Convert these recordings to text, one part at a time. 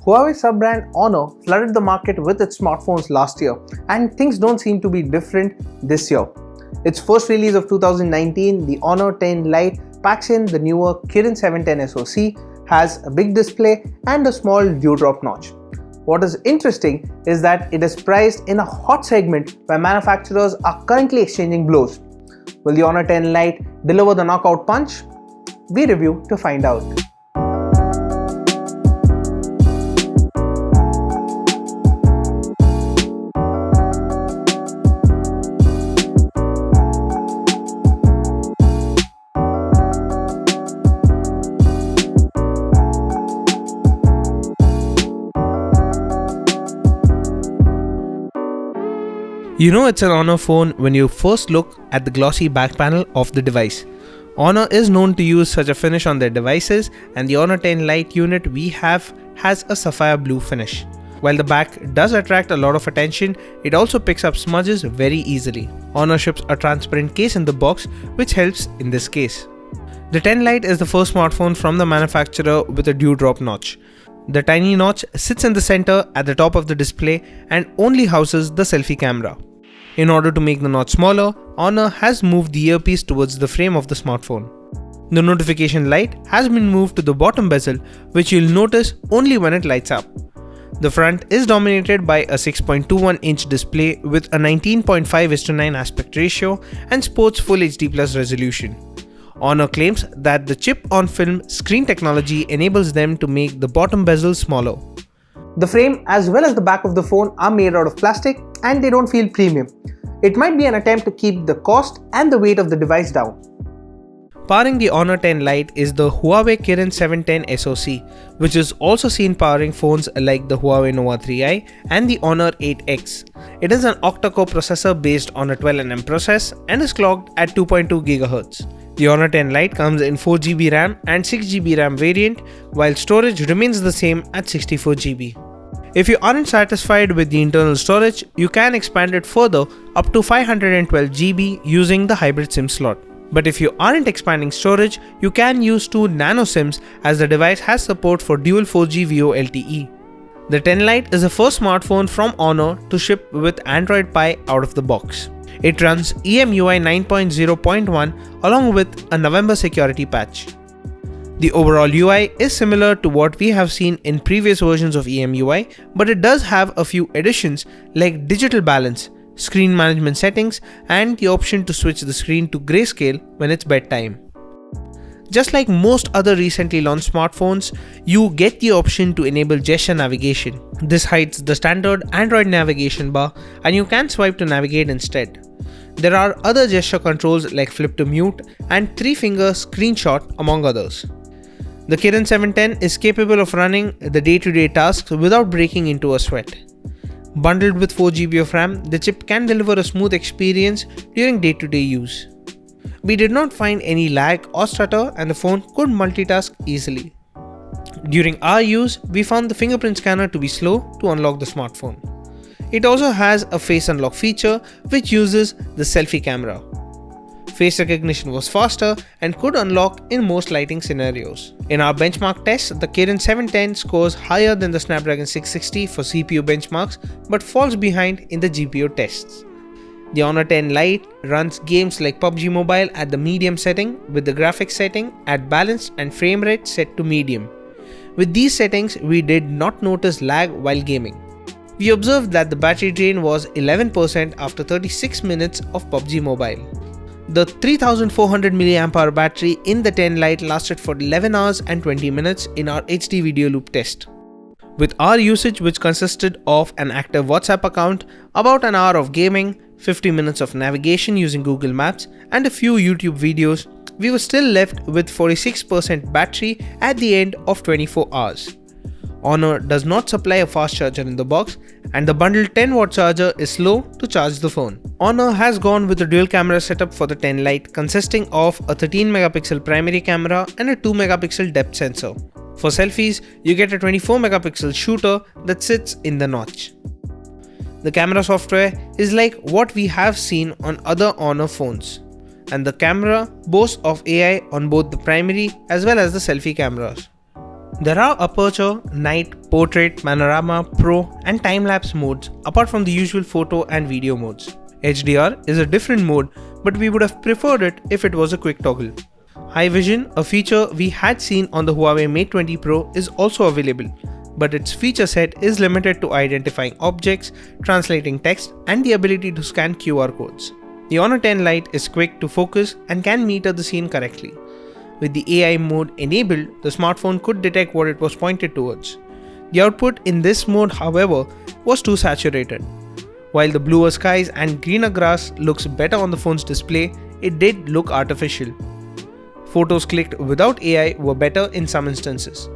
Huawei sub-brand Honor flooded the market with its smartphones last year, and things don't seem to be different this year. Its first release of 2019, the Honor 10 Lite, packs in the newer Kirin 710 SoC, has a big display and a small dewdrop notch. What is interesting is that it is priced in a hot segment where manufacturers are currently exchanging blows. Will the Honor 10 Lite deliver the knockout punch? We review to find out. You know it's an Honor phone when you first look at the glossy back panel of the device. Honor is known to use such a finish on their devices, and the Honor 10 Lite unit we have has a sapphire blue finish. While the back does attract a lot of attention, it also picks up smudges very easily. Honor ships a transparent case in the box, which helps in this case. The 10 Lite is the first smartphone from the manufacturer with a dewdrop notch. The tiny notch sits in the center at the top of the display and only houses the selfie camera. In order to make the notch smaller, Honor has moved the earpiece towards the frame of the smartphone. The notification light has been moved to the bottom bezel, which you'll notice only when it lights up. The front is dominated by a 6.21-inch display with a 19.5:9 aspect ratio and sports Full HD Plus resolution. Honor claims that the chip-on-film screen technology enables them to make the bottom bezel smaller. The frame as well as the back of the phone are made out of plastic and they don't feel premium. It might be an attempt to keep the cost and the weight of the device down. Powering the Honor 10 Lite is the Huawei Kirin 710 SoC, which is also seen powering phones like the Huawei Nova 3i and the Honor 8X. It is an octa-core processor based on a 12nm process and is clocked at 2.2 GHz. The Honor 10 Lite comes in 4GB RAM and 6GB RAM variant, while storage remains the same at 64GB. If you aren't satisfied with the internal storage, you can expand it further up to 512GB using the hybrid SIM slot. But if you aren't expanding storage, you can use 2 nano SIMs as the device has support for dual 4G VO LTE. The 10 Lite is the first smartphone from Honor to ship with Android Pie out of the box. It runs EMUI 9.0.1 along with a November security patch. The overall UI is similar to what we have seen in previous versions of EMUI, but it does have a few additions like digital balance, screen management settings, and the option to switch the screen to grayscale when it's bedtime. Just like most other recently launched smartphones, you get the option to enable gesture navigation. This hides the standard Android navigation bar and you can swipe to navigate instead. There are other gesture controls like flip to mute and 3-finger screenshot among others. The Kirin 710 is capable of running the day-to-day tasks without breaking into a sweat. Bundled with 4GB of RAM, the chip can deliver a smooth experience during day-to-day use. We did not find any lag or stutter and the phone could multitask easily. During our use, we found the fingerprint scanner to be slow to unlock the smartphone. It also has a face unlock feature which uses the selfie camera. Face recognition was faster and could unlock in most lighting scenarios. In our benchmark test, the Kirin 710 scores higher than the Snapdragon 660 for CPU benchmarks but falls behind in the GPU tests. The Honor 10 Lite runs games like PUBG Mobile at the medium setting with the graphics setting at balanced and frame rate set to medium. With these settings, we did not notice lag while gaming. We observed that the battery drain was 11% after 36 minutes of PUBG Mobile. The 3400 mAh battery in the 10 Lite lasted for 11 hours and 20 minutes in our HD video loop test. With our usage, which consisted of an active WhatsApp account, about an hour of gaming, 50 minutes of navigation using Google Maps, and a few YouTube videos, we were still left with 46% battery at the end of 24 hours. Honor does not supply a fast charger in the box, and the bundled 10-watt charger is slow to charge the phone. Honor has gone with a dual camera setup for the 10 Lite consisting of a 13-megapixel primary camera and a 2-megapixel depth sensor. For selfies, you get a 24-megapixel shooter that sits in the notch. The camera software is like what we have seen on other Honor phones, and the camera boasts of AI on both the primary as well as the selfie cameras. There are aperture, night, portrait, panorama, pro and time-lapse modes apart from the usual photo and video modes. HDR is a different mode, but we would have preferred it if it was a quick toggle. High Vision, a feature we had seen on the Huawei Mate 20 Pro, is also available, but its feature set is limited to identifying objects, translating text and the ability to scan QR codes. The Honor 10 Lite is quick to focus and can meter the scene correctly. With the AI mode enabled, the smartphone could detect what it was pointed towards. The output in this mode, however, was too saturated. While the bluer skies and greener grass looks better on the phone's display, it did look artificial. Photos clicked without AI were better in some instances.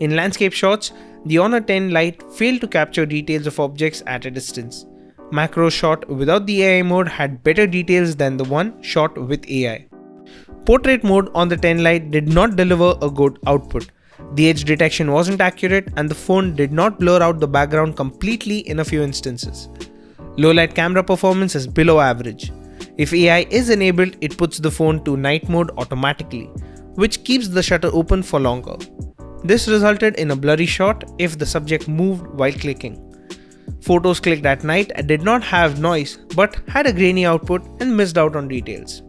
In landscape shots, the Honor 10 Lite failed to capture details of objects at a distance. Macro shot without the AI mode had better details than the one shot with AI. Portrait mode on the 10 Lite did not deliver a good output. The edge detection wasn't accurate and the phone did not blur out the background completely in a few instances. Low light camera performance is below average. If AI is enabled, it puts the phone to night mode automatically, which keeps the shutter open for longer. This resulted in a blurry shot if the subject moved while clicking. Photos clicked at night did not have noise but had a grainy output and missed out on details.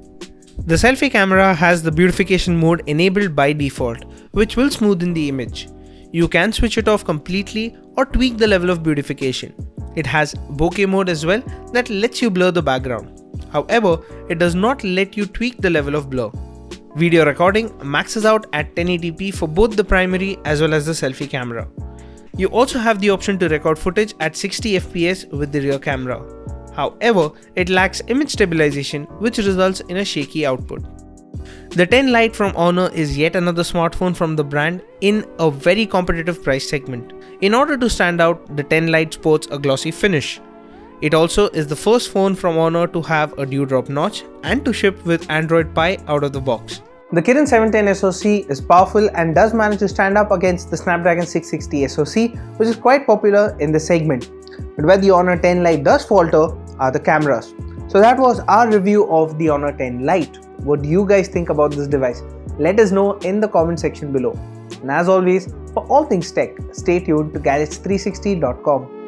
The selfie camera has the beautification mode enabled by default, which will smoothen the image. You can switch it off completely or tweak the level of beautification. It has bokeh mode as well that lets you blur the background. However, it does not let you tweak the level of blur. Video recording maxes out at 1080p for both the primary as well as the selfie camera. You also have the option to record footage at 60 fps with the rear camera. However, it lacks image stabilization, which results in a shaky output. The 10 Lite from Honor is yet another smartphone from the brand in a very competitive price segment. In order to stand out, the 10 Lite sports a glossy finish. It also is the first phone from Honor to have a dewdrop notch and to ship with Android Pie out of the box. The Kirin 710 SoC is powerful and does manage to stand up against the Snapdragon 660 SoC, which is quite popular in this segment. But where the Honor 10 Lite does falter are the cameras. So that was our review of the Honor 10 Lite. What do you guys think about this device? Let us know in the comment section below. And as always, for all things tech, stay tuned to gadgets360.com.